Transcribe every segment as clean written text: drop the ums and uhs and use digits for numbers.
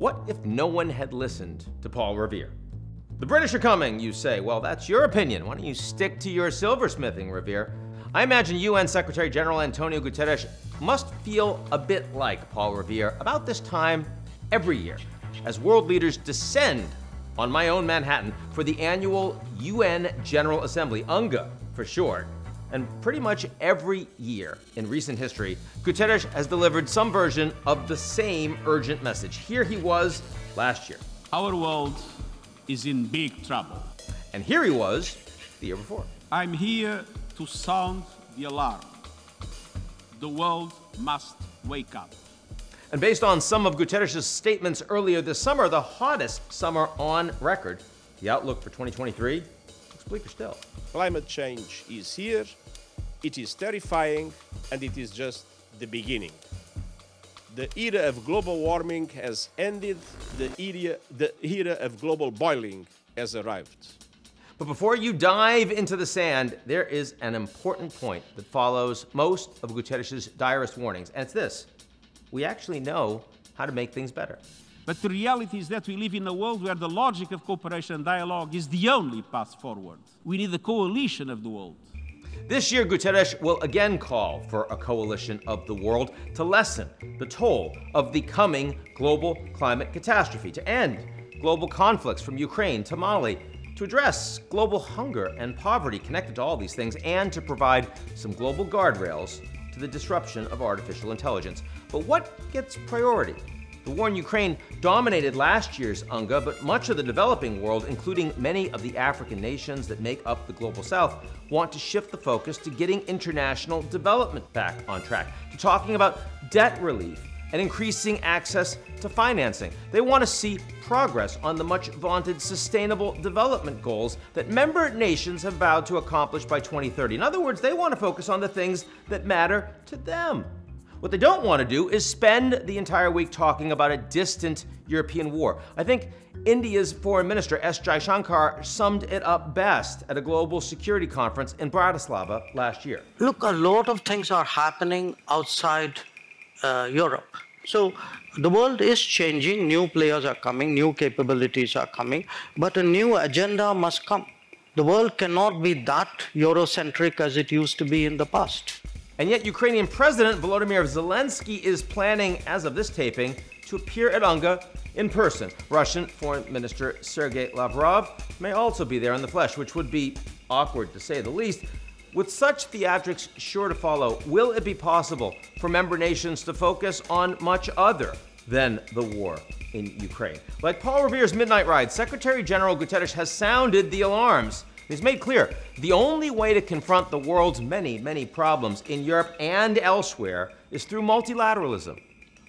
What if no one had listened to Paul Revere? The British are coming, you say. Well, that's your opinion. Why don't you stick to your silversmithing, Revere? I imagine UN Secretary-General António Guterres must feel a bit like Paul Revere about this time every year, as world leaders descend on my own Manhattan for the annual UN General Assembly, UNGA for short. And pretty much every year in recent history, Guterres has delivered some version of the same urgent message. Here he was last year. Our world is in big trouble. And here he was the year before. I'm here to sound the alarm. The world must wake up. And based on some of Guterres' statements earlier this summer, the hottest summer on record, the outlook for 2023 looks bleaker still. Climate change is here, it is terrifying, and it is just the beginning. The era of global warming has ended, the era of global boiling has arrived. But before you dive into the sand, there is an important point that follows most of Guterres' direst warnings, and it's this. We actually know how to make things better. But the reality is that we live in a world where the logic of cooperation and dialogue is the only path forward. We need a coalition of the world. This year, Guterres will again call for a coalition of the world to lessen the toll of the coming global climate catastrophe, to end global conflicts from Ukraine to Mali, to address global hunger and poverty connected to all these things, and to provide some global guardrails to the disruption of artificial intelligence. But what gets priority? The war in Ukraine dominated last year's UNGA, but much of the developing world, including many of the African nations that make up the global south, want to shift the focus to getting international development back on track, to talking about debt relief and increasing access to financing. They want to see progress on the much vaunted sustainable development goals that member nations have vowed to accomplish by 2030. In other words, they want to focus on the things that matter to them. What they don't want to do is spend the entire week talking about a distant European war. I think India's Foreign Minister S. Jaishankar summed it up best at a global security conference in Bratislava last year. Look, a lot of things are happening outside Europe. So the world is changing, new players are coming, new capabilities are coming, but a new agenda must come. The world cannot be that Eurocentric as it used to be in the past. And yet Ukrainian President Volodymyr Zelensky is planning, as of this taping, to appear at UNGA in person. Russian Foreign Minister Sergei Lavrov may also be there in the flesh, which would be awkward to say the least. With such theatrics sure to follow, will it be possible for member nations to focus on much other than the war in Ukraine? Like Paul Revere's Midnight Ride, Secretary-General Guterres has sounded the alarms. He's made clear the only way to confront the world's many, many problems in Europe and elsewhere is through multilateralism.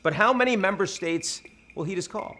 But how many member states will heed his call?